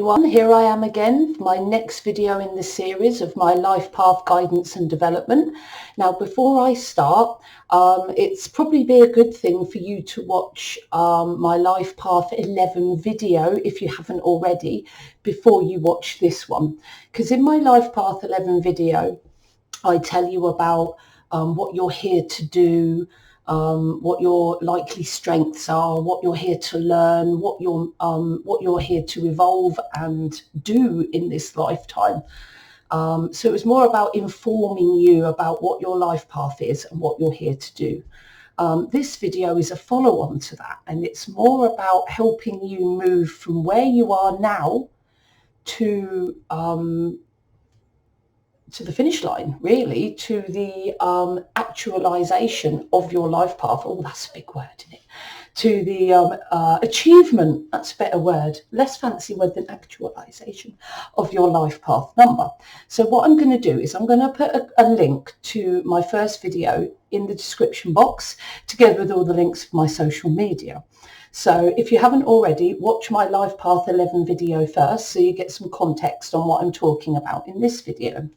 Everyone, here I am again for my next video in the series of my life path guidance and development. Now, before I start, it's probably be a good thing for you to watch my life path 11 video if you haven't already before you watch this one, because in my life path 11 video I tell you about what you're here to do, what your likely strengths are, what you're here to learn, what you're here to evolve and do in this lifetime. So it was more about informing you about what your life path is and what you're here to do. This video is a follow-on to that, and it's more about helping you move from where you are now to the finish line, really, to the actualization of your life path. Oh, that's a big word, isn't it? To the achievement, that's a better word, less fancy word than actualization of your life path number. So what I'm going to do is I'm going to put a link to my first video in the description box, together with all the links for my social media. So if you haven't already, watch my life path 11 video first, so you get some context on what I'm talking about in this video.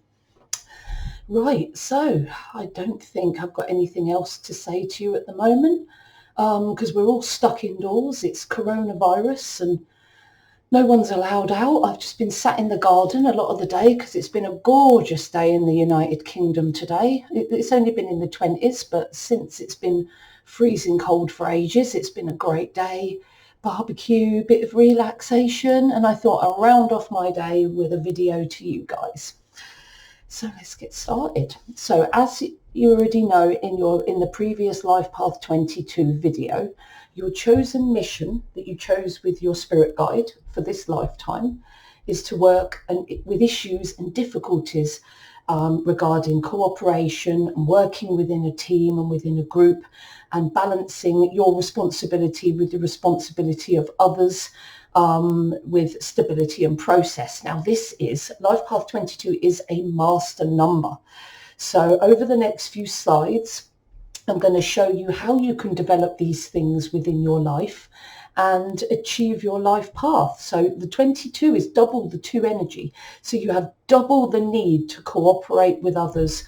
Right, so I don't think I've got anything else to say to you at the moment, because we're all stuck indoors. It's coronavirus and no one's allowed out. I've just been sat in the garden a lot of the day because it's been a gorgeous day in the United Kingdom today. It's only been in the 20s, but since it's been freezing cold for ages, it's been a great day. Barbecue, bit of relaxation, and I thought I'll round off my day with a video to you guys. So let's get started. So as you already know in the previous Life Path 22 video, your chosen mission that you chose with your spirit guide for this lifetime is to work with issues and difficulties regarding cooperation and working within a team and within a group, and balancing your responsibility with the responsibility of others, with stability and process. Now this is, Life Path 22 is a master number. So over the next few slides, I'm going to show you how you can develop these things within your life and achieve your life path. So the 22 is double the 2 energy. So you have double the need to cooperate with others,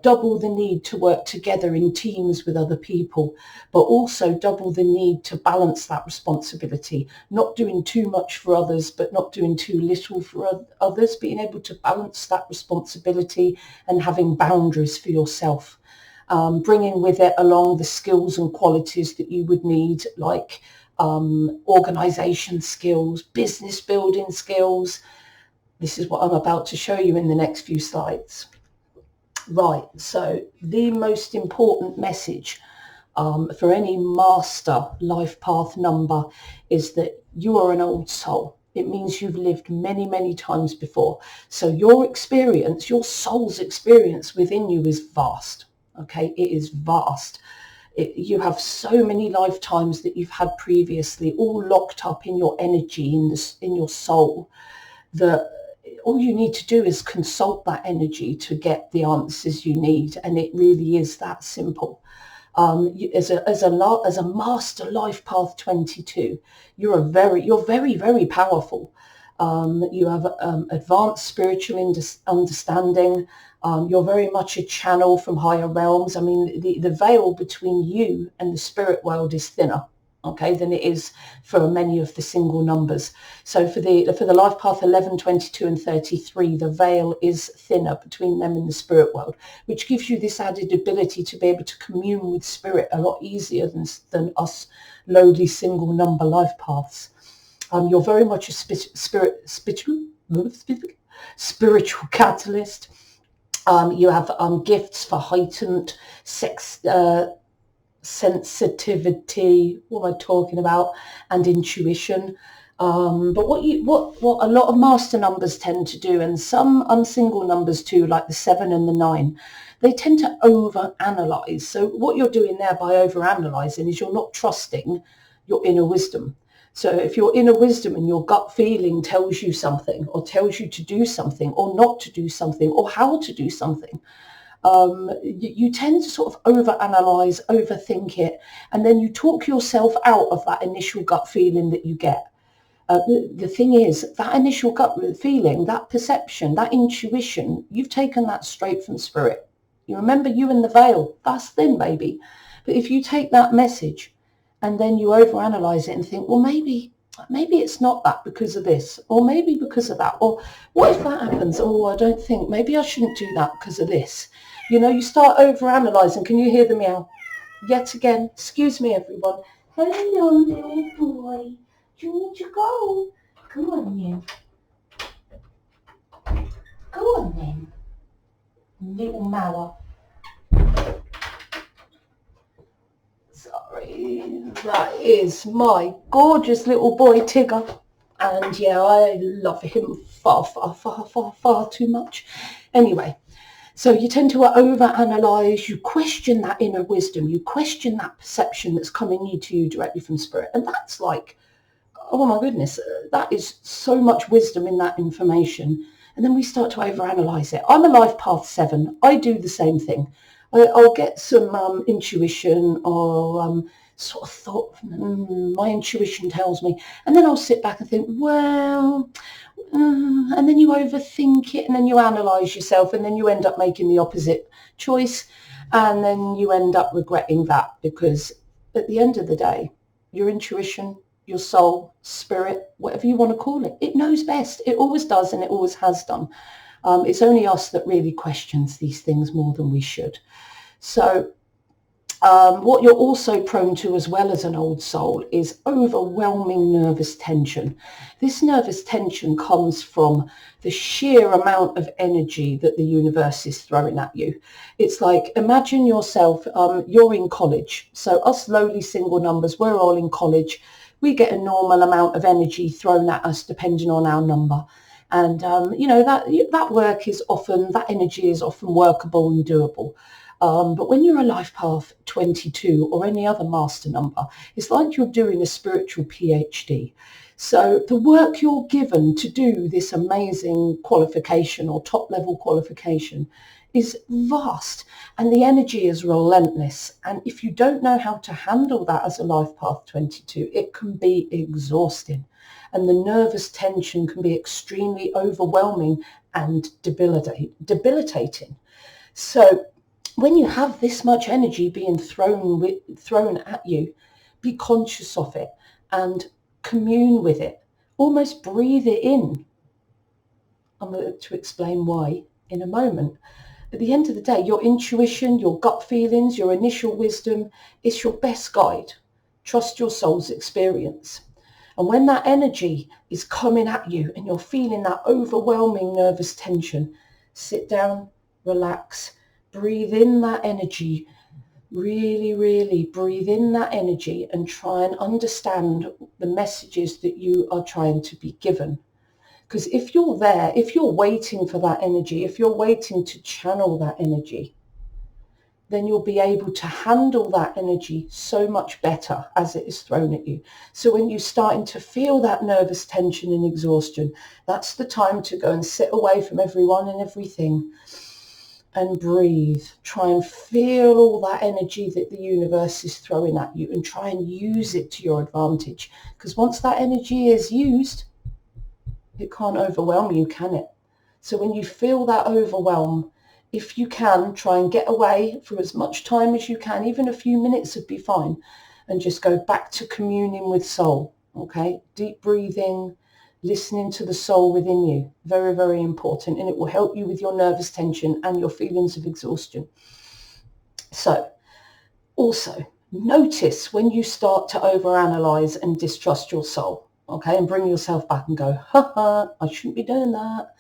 double the need to work together in teams with other people, but also double the need to balance that responsibility, not doing too much for others, but not doing too little for others, being able to balance that responsibility and having boundaries for yourself. Bringing with it along the skills and qualities that you would need, like organization skills, business building skills. This is what I'm about to show you in the next few slides. Right, so the most important message for any master life path number is that you are an old soul. It means you've lived many, many times before. So your experience, your soul's experience within you is vast. Okay, it is vast. You have so many lifetimes that you've had previously, all locked up in your energy, in your soul, that all you need to do is consult that energy to get the answers you need, and it really is that simple. As a master life path 22, you're very, very powerful. You have advanced spiritual understanding. You're very much a channel from higher realms. I mean, the veil between you and the spirit world is thinner, okay, than it is for many of the single numbers. So for the life path 11, 22 and 33, the veil is thinner between them and the spirit world, which gives you this added ability to be able to commune with spirit a lot easier than us lowly single number life paths. You're very much a spiritual catalyst. You have gifts for heightened sensitivity, what am I talking about, and intuition. But what a lot of master numbers tend to do, and some unsingle numbers too, like the 7 and the 9, they tend to over-analyze. So what you're doing there by over-analyzing is you're not trusting your inner wisdom. So if your inner wisdom and your gut feeling tells you something, or tells you to do something, or not to do something, or how to do something, you tend to sort of overanalyze, overthink it, and then you talk yourself out of that initial gut feeling that you get. The thing is, that initial gut feeling, that perception, that intuition, you've taken that straight from spirit. You remember you in the veil, that's thin, baby. But if you take that message and then you overanalyze it and think, well, maybe it's not that because of this, or maybe because of that, or what if that happens? Oh, I don't think, maybe I shouldn't do that because of this. You know, you start overanalyzing. Can you hear the meow? Yet again, excuse me, everyone. Hello, little boy. Do you need to go? Come on, then. Go on, then. Little mower. Sorry, that is my gorgeous little boy, Tigger. And yeah, I love him far, far, far, far, far too much. Anyway, so you tend to overanalyze, you question that inner wisdom, you question that perception that's coming to you directly from spirit. And that's like, oh my goodness, that is so much wisdom in that information. And then we start to overanalyze it. I'm a life path 7. I do the same thing. I'll get some intuition or sort of thought, my intuition tells me. And then I'll sit back and think, well, and then you overthink it and then you analyze yourself and then you end up making the opposite choice. And then you end up regretting that, because at the end of the day, your intuition, your soul, spirit, whatever you want to call it, it knows best. It always does, and it always has done. It's only us that really questions these things more than we should. So what you're also prone to, as well as an old soul, is overwhelming nervous tension. This nervous tension comes from the sheer amount of energy that the universe is throwing at you. It's like, imagine yourself, you're in college. So us lowly single numbers, we're all in college. We get a normal amount of energy thrown at us depending on our number. And, that work is often, that energy is often workable and doable. But when you're a life path 22 or any other master number, it's like you're doing a spiritual PhD. So the work you're given to do this amazing qualification or top level qualification is vast, and the energy is relentless. And if you don't know how to handle that as a life path 22, it can be exhausting. And the nervous tension can be extremely overwhelming and debilitating. So when you have this much energy being thrown at you, be conscious of it and commune with it. Almost breathe it in. I'm going to explain why in a moment. At the end of the day, your intuition, your gut feelings, your initial wisdom is your best guide. Trust your soul's experience. And when that energy is coming at you and you're feeling that overwhelming nervous tension, sit down, relax, breathe in that energy. Really, really breathe in that energy and try and understand the messages that you are trying to be given. Because if you're there, if you're waiting for that energy, if you're waiting to channel that energy, then you'll be able to handle that energy so much better as it is thrown at you. So when you're starting to feel that nervous tension and exhaustion, that's the time to go and sit away from everyone and everything and breathe. Try and feel all that energy that the universe is throwing at you and try and use it to your advantage. Because once that energy is used, it can't overwhelm you, can it? So when you feel that overwhelm, if you can, try and get away for as much time as you can. Even a few minutes would be fine. And just go back to communing with soul. Okay? Deep breathing, listening to the soul within you. Very, very important. And it will help you with your nervous tension and your feelings of exhaustion. So, also, notice when you start to overanalyze and distrust your soul. Okay, and bring yourself back and go, I shouldn't be doing that.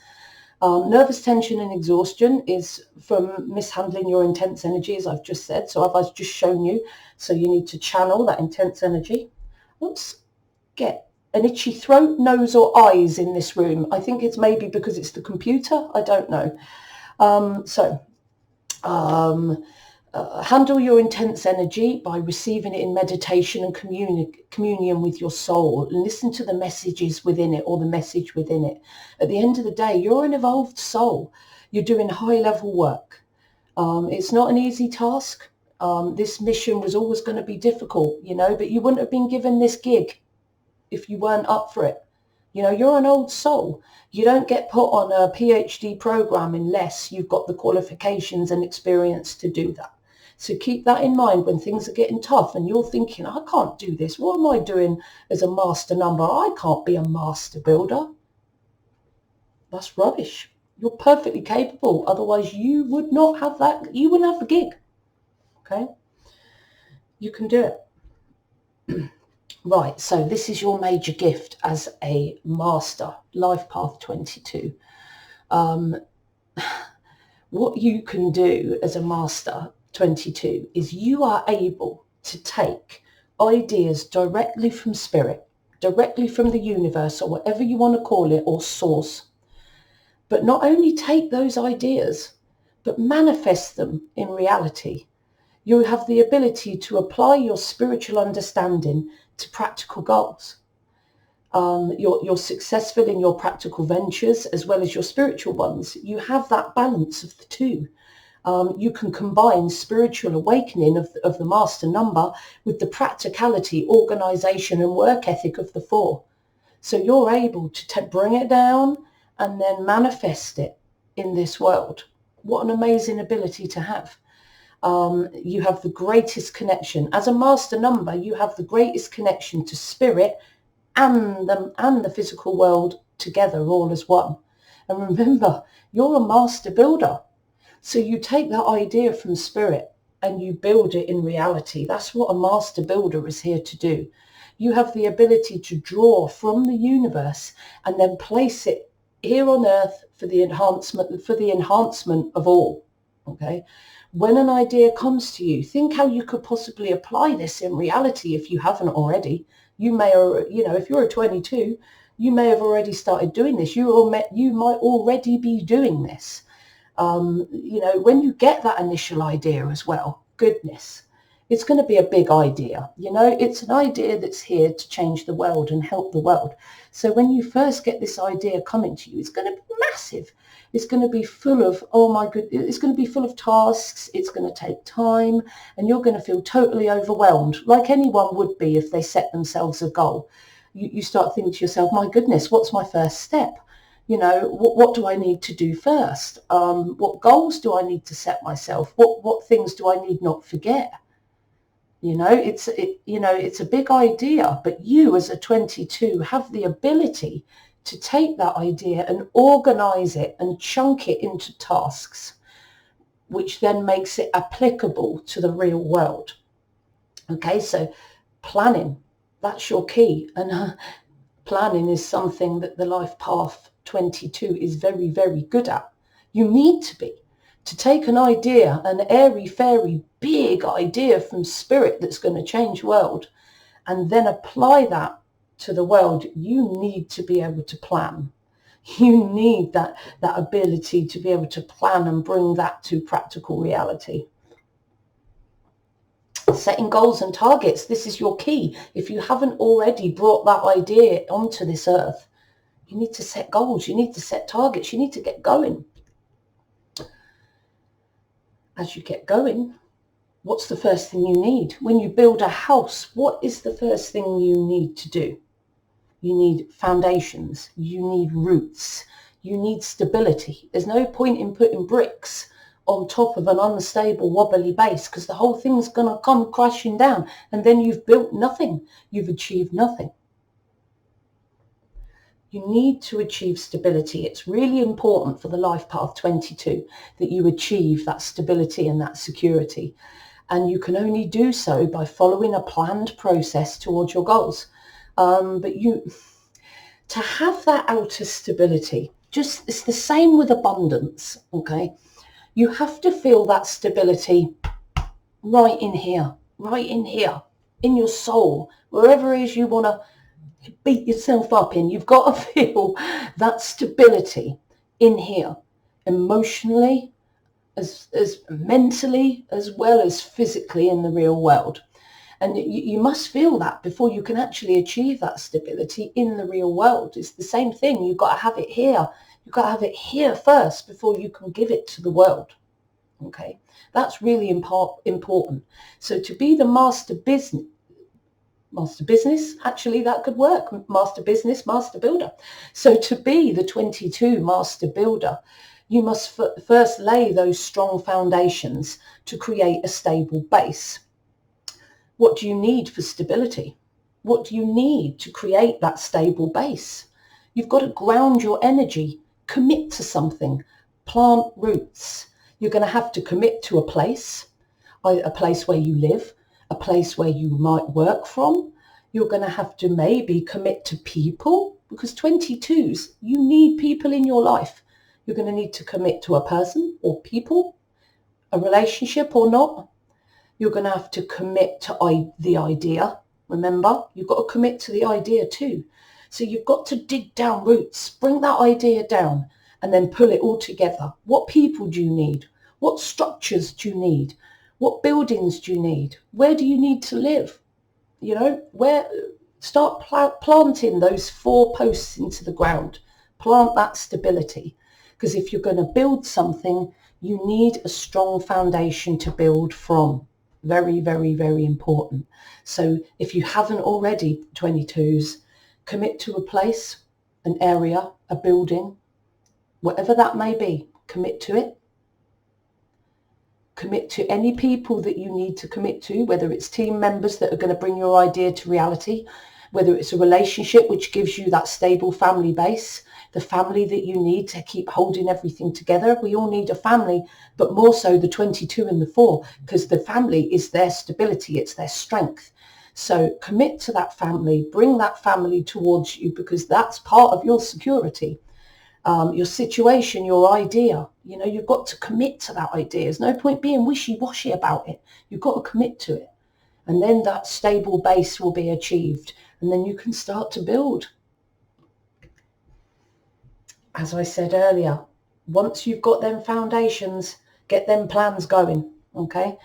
Nervous tension and exhaustion is from mishandling your intense energy, as I've just said. So I've just shown you. So you need to channel that intense energy. Oops, get an itchy throat, nose or eyes in this room. I think it's maybe because it's the computer. I don't know. Handle your intense energy by receiving it in meditation and communion with your soul, and listen to the messages within it or the message within it. At the end of the day, you're an evolved soul. You're doing high level work. It's not an easy task. This mission was always going to be difficult, but you wouldn't have been given this gig if you weren't up for it. You know, you're an old soul. You don't get put on a PhD program unless you've got the qualifications and experience to do that. So keep that in mind when things are getting tough and you're thinking, I can't do this. What am I doing as a master number? I can't be a master builder. That's rubbish. You're perfectly capable. Otherwise, you would not have that. You wouldn't have the gig. Okay? You can do it. Right, so this is your major gift as a master, Life Path 22. What you can do as a master 22 is you are able to take ideas directly from spirit, directly from the universe, or whatever you want to call it, or source. But not only take those ideas, but manifest them in reality. You have the ability to apply your spiritual understanding to practical goals. You're successful in your practical ventures as well as your spiritual ones. You have that balance of the two. You can combine spiritual awakening of the master number with the practicality, organization and work ethic of the 4. So you're able to bring it down and then manifest it in this world. What an amazing ability to have. You have the greatest connection. As a master number, you have the greatest connection to spirit and the physical world together, all as one. And remember, you're a master builder. So you take that idea from spirit and you build it in reality. That's what a master builder is here to do. You have the ability to draw from the universe and then place it here on earth for the enhancement of all. Okay? When an idea comes to you, think how you could possibly apply this in reality if you haven't already. You may, if you're a 22, you may have already started doing this. You might already be doing this. When you get that initial idea as well, goodness, it's going to be a big idea. It's an idea that's here to change the world and help the world. So when you first get this idea coming to you, it's going to be massive. It's going to be full of, oh my goodness, it's going to be full of tasks. It's going to take time and you're going to feel totally overwhelmed, like anyone would be if they set themselves a goal. You start thinking to yourself, my goodness, what's my first step? What do I need to do first? What goals do I need to set myself? What things do I need not forget? It's a big idea, but you as a 22 have the ability to take that idea and organize it and chunk it into tasks, which then makes it applicable to the real world. Okay, so planning, that's your key. And planning is something that the Life Path 22 is very, very good at. You need to be. To take an idea, an airy-fairy, big idea from spirit that's going to change the world, and then apply that to the world, you need to be able to plan. You need that ability to be able to plan and bring that to practical reality. Setting goals and targets, this is your key. If you haven't already brought that idea onto this earth, you need to set goals, you need to set targets, you need to get going. As you get going, what's the first thing you need? When you build a house, what is the first thing you need to do? You need foundations, you need roots, you need stability. There's no point in putting bricks on top of an unstable, wobbly base because the whole thing's going to come crashing down and then you've built nothing, you've achieved nothing. You need to achieve stability. It's really important for the Life Path 22 that you achieve that stability and that security. And you can only do so by following a planned process towards your goals. But to have that outer stability, it's the same with abundance, okay? You have to feel that stability right in here, in your soul, wherever it is you want to beat yourself up in. You've got to feel that stability in here, emotionally, as mentally, as well as physically in the real world. And you must feel that before you can actually achieve that stability in the real world. It's the same thing. You've got to have it here. You've got to have it here first before you can give it to the world. Okay, that's really important. So to be the master business, Master business, actually that could work. Master business, master builder. So to be the 22 master builder, you must first lay those strong foundations to create a stable base. What do you need for stability? What do you need to create that stable base? You've got to ground your energy, commit to something, plant roots. You're going to have to commit to a place where you live, a place where you might work from. You're going to have to maybe commit to people, because 22s, you need people in your life. You're going to need to commit to a person or people, a relationship or not. You're going to have to commit to the idea. Remember, you've got to commit to the idea too. So you've got to dig down roots, bring that idea down, and then pull it all together. What people do you need? What structures do you need? What buildings do you need? Where do you need to live? Start planting those 4 posts into the ground. Plant that stability. Because if you're going to build something, you need a strong foundation to build from. Very, very, very important. So if you haven't already, 22s, commit to a place, an area, a building, whatever that may be, commit to it. Commit to any people that you need to commit to, whether it's team members that are going to bring your idea to reality, whether it's a relationship which gives you that stable family base, the family that you need to keep holding everything together. We all need a family, but more so the 22 and the 4, because the family is their stability, it's their strength. So commit to that family, bring that family towards you, because that's part of your security. Your situation, your idea, you've got to commit to that idea. There's no point being wishy-washy about it. You've got to commit to it. And then that stable base will be achieved. And then you can start to build. As I said earlier, once you've got them foundations, get them plans going, okay?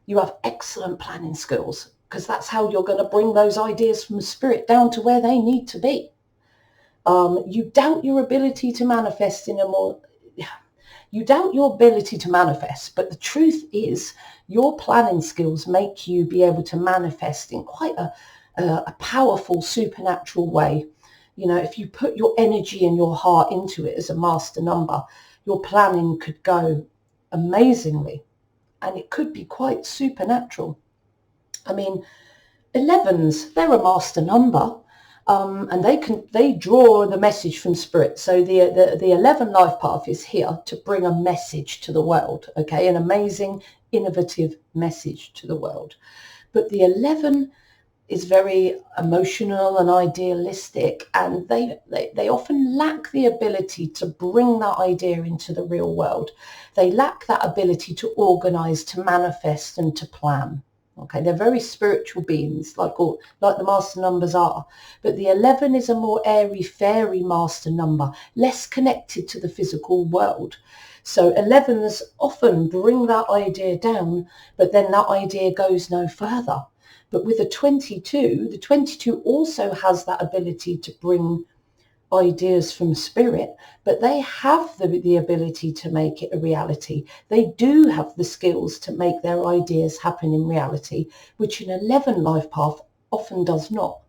You have excellent planning skills, because that's how you're going to bring those ideas from spirit down to where they need to be. You doubt your ability to manifest but the truth is your planning skills make you be able to manifest in quite a powerful supernatural way. If you put your energy and your heart into it as a master number, your planning could go amazingly, and it could be quite supernatural. I mean, 11s, they're a master number. And they draw the message from spirit. So the 11 life path is here to bring a message to the world, okay, an amazing, innovative message to the world. But the 11 is very emotional and idealistic, and they often lack the ability to bring that idea into the real world. They lack that ability to organize, to manifest, and to plan. Okay, they're very spiritual beings, like the master numbers are. But the 11 is a more airy-fairy master number, less connected to the physical world. So 11s often bring that idea down, but then that idea goes no further. But with the 22 also has that ability to bring ideas from spirit, but they have the ability to make it a reality. They do have the skills to make their ideas happen in reality, which an 11 life path often does not.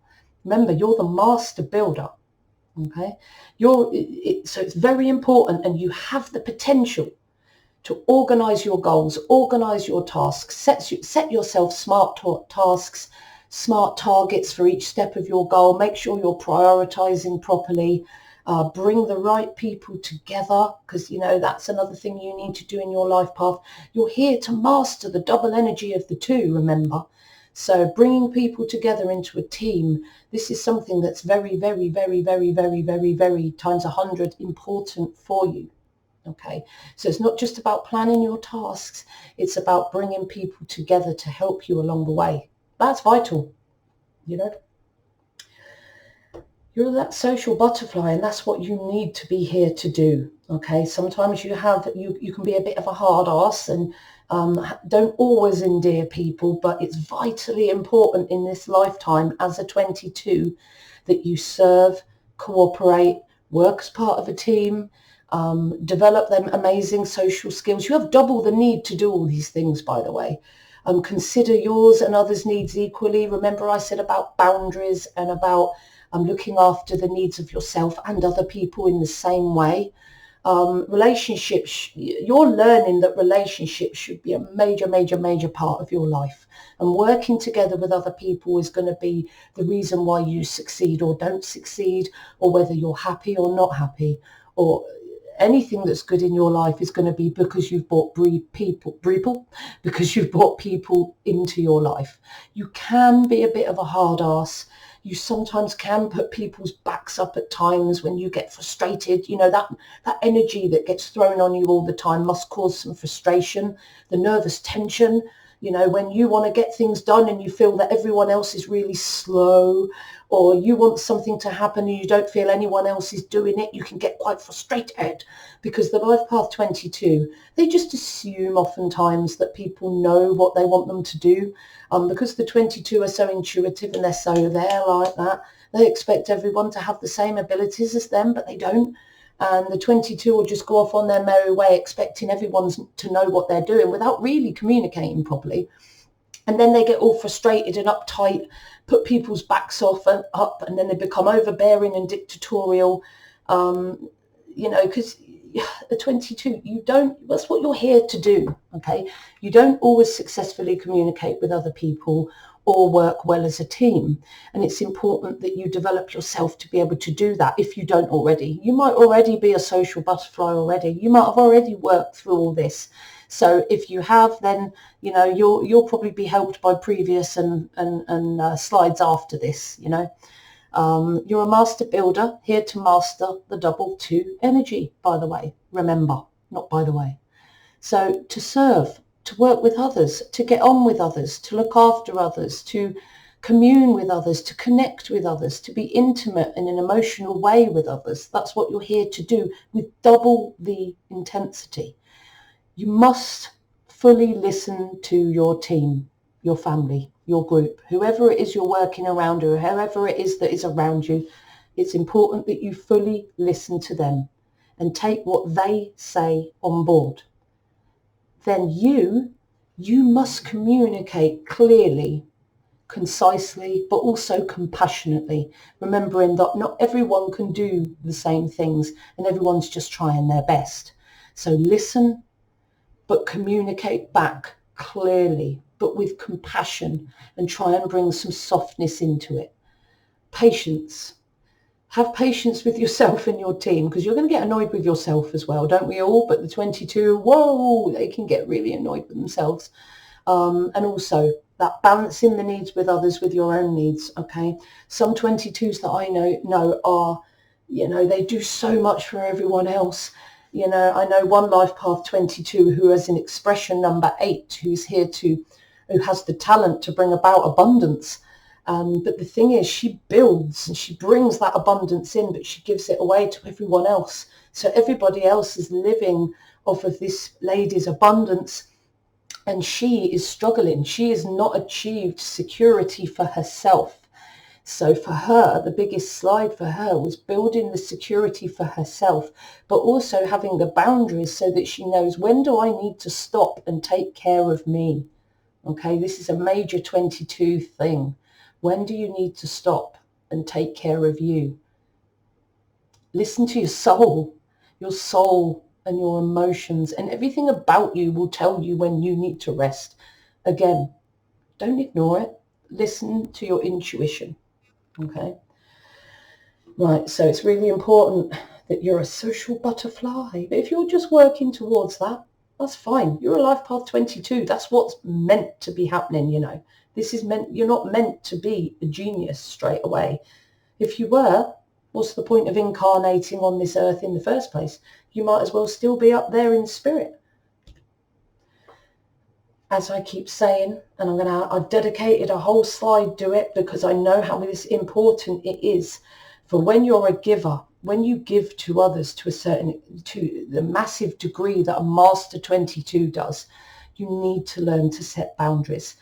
Remember, you're the master builder, okay? So it's very important, and you have the potential to organize your goals, organize your tasks, set yourself smart tasks, smart targets for each step of your goal. Make sure you're prioritizing properly. Bring the right people together, because that's another thing you need to do in your life path. You're here to master the double energy of the 2, remember. So bringing people together into a team, this is something that's very, very, very, very, very, very, very times 100 important for you. Okay, so it's not just about planning your tasks, it's about bringing people together to help you along the way. That's vital. You're that social butterfly, and that's what you need to be here to do. Okay, sometimes you can be a bit of a hard ass and don't always endear people, but it's vitally important in this lifetime as a 22 that you serve, cooperate, work as part of a team, develop them amazing social skills. You have double the need to do all these things, by the way. Consider yours and others' needs equally. Remember I said about boundaries and about looking after the needs of yourself and other people in the same way. Relationships, you're learning that relationships should be a major part of your life, and working together with other people is going to be the reason why you succeed or don't succeed, or whether you're happy or not happy, or anything that's good in your life is going to be because you've brought because you've brought people into your life. You can be a bit of a hard ass. You sometimes can put people's backs up at times when you get frustrated. You know, that energy that gets thrown on you all the time must cause some frustration, the nervous tension. You know, when you want to get things done and you feel that everyone else is really slow, or you want something to happen and you don't feel anyone else is doing it, you can get quite frustrated, because the life path 22, they just assume oftentimes that people know what they want them to do. Because the 22 are so intuitive and they're so there like that, they expect everyone to have the same abilities as them, but they don't. And the 22 will just go off on their merry way, expecting everyone to know what they're doing without really communicating properly. And then they get all frustrated and uptight, put people's backs up, and then they become overbearing and dictatorial. You know, because the 22, that's what you're here to do, okay? You don't always successfully communicate with other people or work well as a team. And it's important that you develop yourself to be able to do that if you don't already. You might already be a social butterfly already. You might have already worked through all this. So if you have, then, you know, you'll probably be helped by previous and slides after this, you know. You're a master builder, here to master the double 2 energy, by the way. Remember, not by the way. So to serve, to work with others, to get on with others, to look after others, to commune with others, to connect with others, to be intimate in an emotional way with others. That's what you're here to do with double the intensity. You must fully listen to your team, your family, your group, whoever it is you're working around, or whoever it is that is around you. It's important that you fully listen to them and take what they say on board. Then you must communicate clearly, concisely, but also compassionately, remembering that not everyone can do the same things and everyone's just trying their best. So listen, but communicate back clearly, but with compassion, and try and bring some softness into it. Patience. Have patience with yourself and your team, because you're going to get annoyed with yourself as well, don't we all? But the 22, whoa, they can get really annoyed with themselves. And also that balancing the needs with others with your own needs, okay? Some 22s that I know are, you know, they do so much for everyone else. You know, I know one life path 22 who has an expression number 8, who has the talent to bring about abundance. But the thing is, she builds and she brings that abundance in, but she gives it away to everyone else. So everybody else is living off of this lady's abundance, and she is struggling. She has not achieved security for herself. So for her, the biggest slide for her was building the security for herself, but also having the boundaries so that she knows, when do I need to stop and take care of me? Okay, this is a major 22 thing. When do you need to stop and take care of you? Listen to your soul and your emotions, and everything about you will tell you when you need to rest. Again, don't ignore it. Listen to your intuition. Okay. Right, so it's really important that you're a social butterfly. But if you're just working towards that, that's fine. You're a life path 22. That's what's meant to be happening, you know. You're not meant to be a genius straight away. If you were, what's the point of incarnating on this earth in the first place? You might as well still be up there in spirit. As I keep saying, and I've dedicated a whole slide to it because I know how important it is. For when you're a giver, when you give to others to the massive degree that a master 22 does, you need to learn to set boundaries.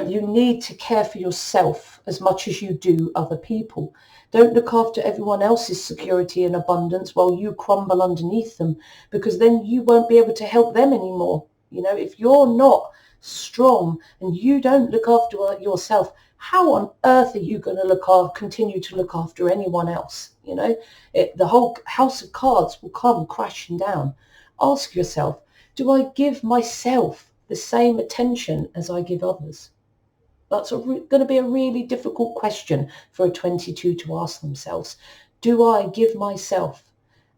You need to care for yourself as much as you do other people. Don't look after everyone else's security and abundance while you crumble underneath them, because then you won't be able to help them anymore. You know, if you're not strong, and you don't look after yourself, how on earth are you going to continue to look after anyone else? You know, the whole house of cards will come crashing down. Ask yourself, do I give myself the same attention as I give others? That's going to be a really difficult question for a 22 to ask themselves. Do I give myself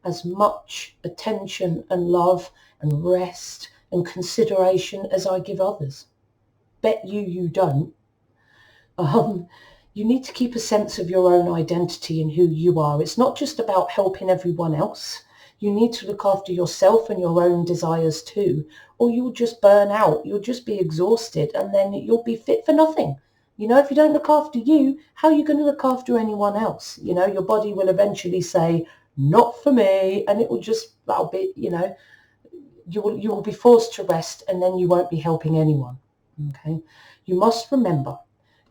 as much attention and love and rest and consideration as I give others? Bet you don't. You need to keep a sense of your own identity and who you are. It's not just about helping everyone else. You need to look after yourself and your own desires too, or you'll just burn out. You'll just be exhausted, and then you'll be fit for nothing. You know, if you don't look after you, how are you going to look after anyone else? You know, your body will eventually say, not for me, and it will just, that'll be, you know, you will be forced to rest, and then you won't be helping anyone. Okay? You must remember,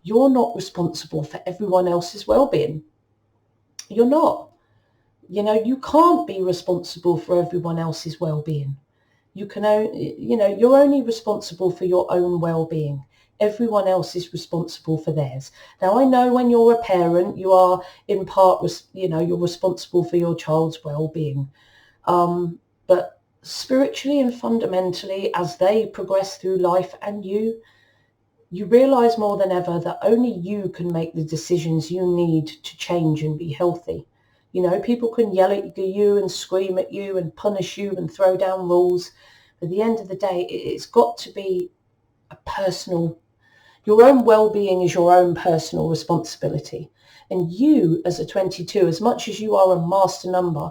you're not responsible for everyone else's well-being. You're not. You know, you can't be responsible for everyone else's well-being. You can only, you know, you're only responsible for your own well-being. Everyone else is responsible for theirs. Now, I know when you're a parent, you are in part, you know, you're responsible for your child's well-being. But spiritually and fundamentally, as they progress through life and you realize more than ever that only you can make the decisions you need to change and be healthy. You know, people can yell at you and scream at you and punish you and throw down rules. At the end of the day, it's got to be a personal, your own well-being is your own personal responsibility. And you, as a 22, as much as you are a master number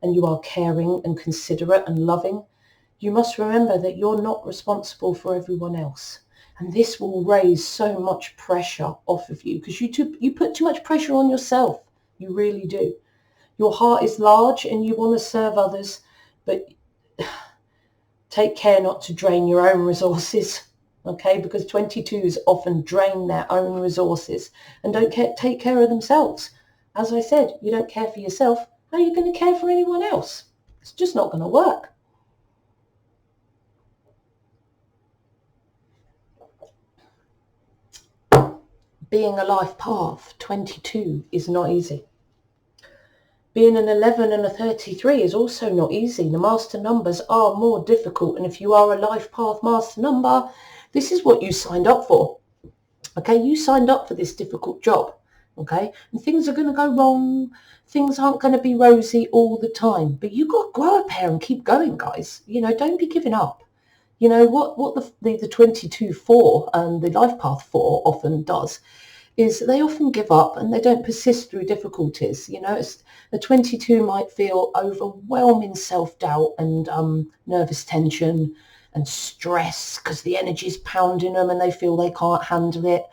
and you are caring and considerate and loving, you must remember that you're not responsible for everyone else. And this will raise so much pressure off of you because you put too much pressure on yourself. You really do. Your heart is large and you want to serve others, but take care not to drain your own resources, okay? Because 22s often drain their own resources and don't take care of themselves. As I said, you don't care for yourself. How are you going to care for anyone else? It's just not going to work. Being a life path 22 is not easy. Being an 11 and a 33 is also not easy. The master numbers are more difficult. And if you are a life path master number, this is what you signed up for. Okay, you signed up for this difficult job. Okay, and things are going to go wrong. Things aren't going to be rosy all the time. But you've got to grow a pair and keep going, guys. You know, don't be giving up. You know, what the 22-4 and the life path 4 often does is they often give up and they don't persist through difficulties. You know, the 22 might feel overwhelming self-doubt and nervous tension and stress because the energy is pounding them and they feel they can't handle it.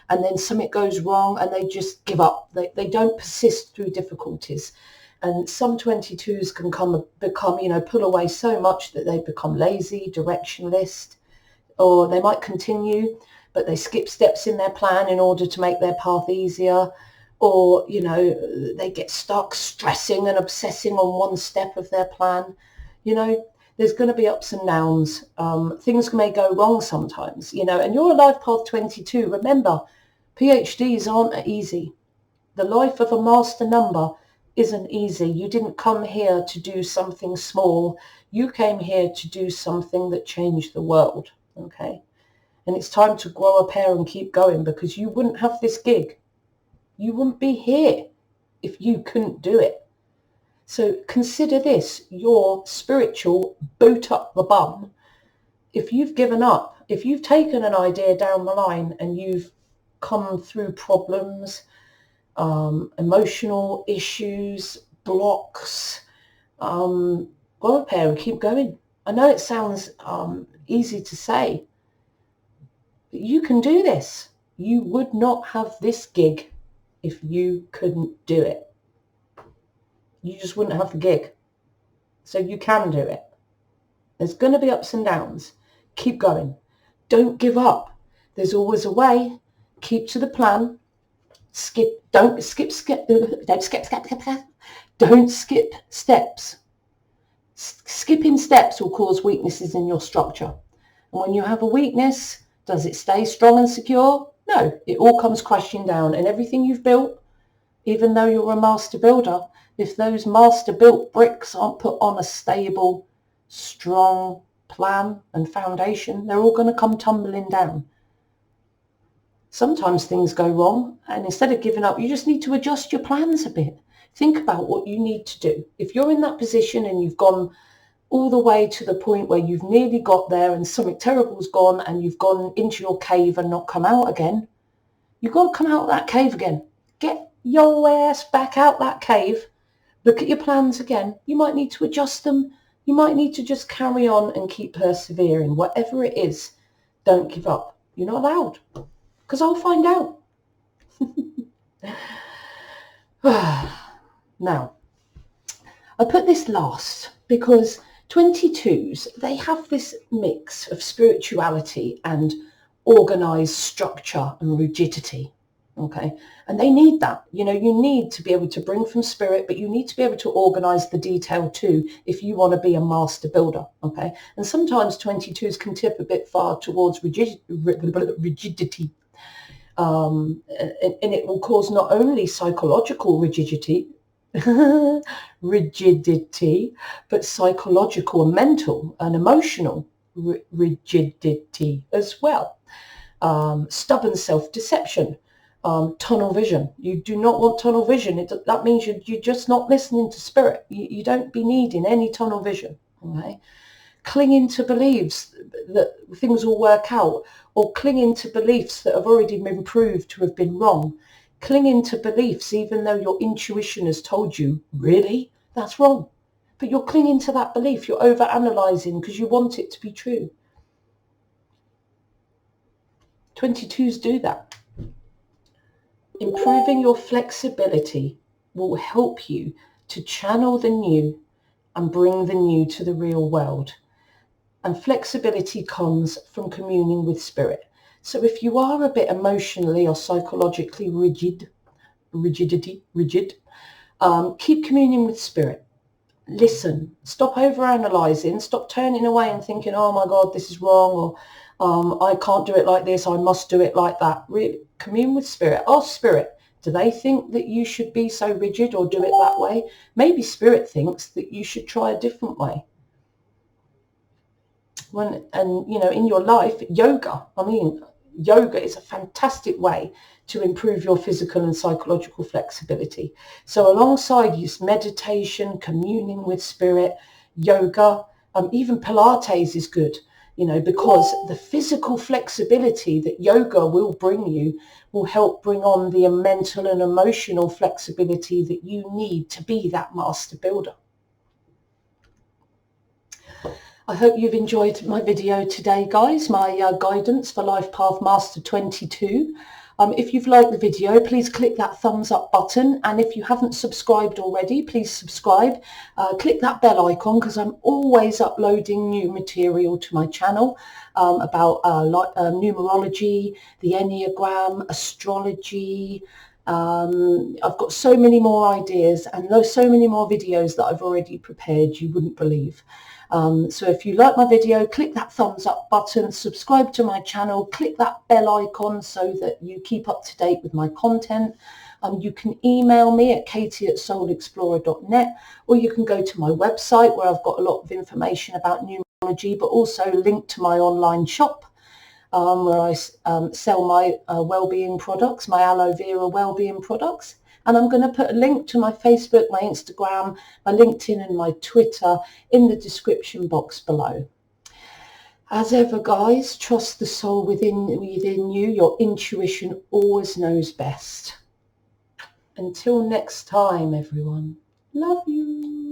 And then something goes wrong and they just give up. They don't persist through difficulties. And some 22s can become, you know, pull away so much that they become lazy, directionless, or they might continue, but they skip steps in their plan in order to make their path easier. Or, you know, they get stuck stressing and obsessing on one step of their plan. You know, there's going to be ups and downs. Things may go wrong sometimes, you know, and you're a life path 22. Remember, PhDs aren't easy. The life of a master number isn't easy. You didn't come here to do something small. You came here to do something that changed the world, okay? And it's time to grow a pair and keep going because you wouldn't have this gig. You wouldn't be here if you couldn't do it. So consider this, your spiritual boot up the bum. If you've given up, if you've taken an idea down the line and you've come through problems, emotional issues, blocks, grow a pair and keep going. I know it sounds easy to say, but you can do this. You would not have this gig if you couldn't do it. You just wouldn't have the gig. So you can do it. There's going to be ups and downs. Keep going. Don't give up. There's always a way. Keep to the plan. Don't skip steps. Skipping steps will cause weaknesses in your structure. And when you have a weakness, does it stay strong and secure? No, it all comes crashing down. And everything you've built, even though you're a master builder, if those master built bricks aren't put on a stable, strong plan and foundation, they're all going to come tumbling down. Sometimes things go wrong, and instead of giving up, you just need to adjust your plans a bit. Think about what you need to do. If you're in that position and you've gone all the way to the point where you've nearly got there and something terrible's gone and you've gone into your cave and not come out again, you've got to come out of that cave again. Get your ass back out that cave. Look at your plans again. You might need to adjust them. You might need to just carry on and keep persevering. Whatever it is, don't give up. You're not allowed, because I'll find out. Now, I put this last because 22s, they have this mix of spirituality and organized structure and rigidity. Okay, and they need that. You know, you need to be able to bring from spirit, but you need to be able to organize the detail too if you want to be a master builder. Okay, and sometimes 22s can tip a bit far towards rigidity, and it will cause not only psychological rigidity, but psychological and mental and emotional rigidity as well. Stubborn self-deception. Tunnel vision. You do not want tunnel vision. That means you're just not listening to spirit. You don't be needing any tunnel vision. Okay? Clinging to beliefs that things will work out, or clinging to beliefs that have already been proved to have been wrong. Clinging to beliefs even though your intuition has told you, really, that's wrong. But you're clinging to that belief. You're over-analysing because you want it to be true. 22s do that. Improving your flexibility will help you to channel the new and bring the new to the real world. And flexibility comes from communing with spirit. So if you are a bit emotionally or psychologically rigid, keep communing with spirit. Listen, stop over-analysing, stop turning away and thinking, oh my God, this is wrong, or I can't do it like this, I must do it like that. Really, commune with spirit. Ask spirit, do they think that you should be so rigid or do it that way? Maybe spirit thinks that you should try a different way. And you know, in your life, yoga is a fantastic way to improve your physical and psychological flexibility. So alongside your meditation, communing with spirit, yoga, even Pilates is good, you know, because the physical flexibility that yoga will bring you will help bring on the mental and emotional flexibility that you need to be that master builder. I hope you've enjoyed my video today, guys, my guidance for Life Path Master 22. If you've liked the video, please click that thumbs up button. And if you haven't subscribed already, please subscribe. Click that bell icon because I'm always uploading new material to my channel about numerology, the Enneagram, astrology. I've got so many more ideas and so many more videos that I've already prepared you wouldn't believe. So if you like my video, click that thumbs up button, subscribe to my channel, click that bell icon so that you keep up to date with my content. You can email me at katie@soulexplorer.net, or you can go to my website where I've got a lot of information about numerology, but also link to my online shop where I sell my wellbeing products, my aloe vera wellbeing products. And I'm going to put a link to my Facebook, my Instagram, my LinkedIn and my Twitter in the description box below. As ever, guys, trust the soul within you. Your intuition always knows best. Until next time, everyone. Love you.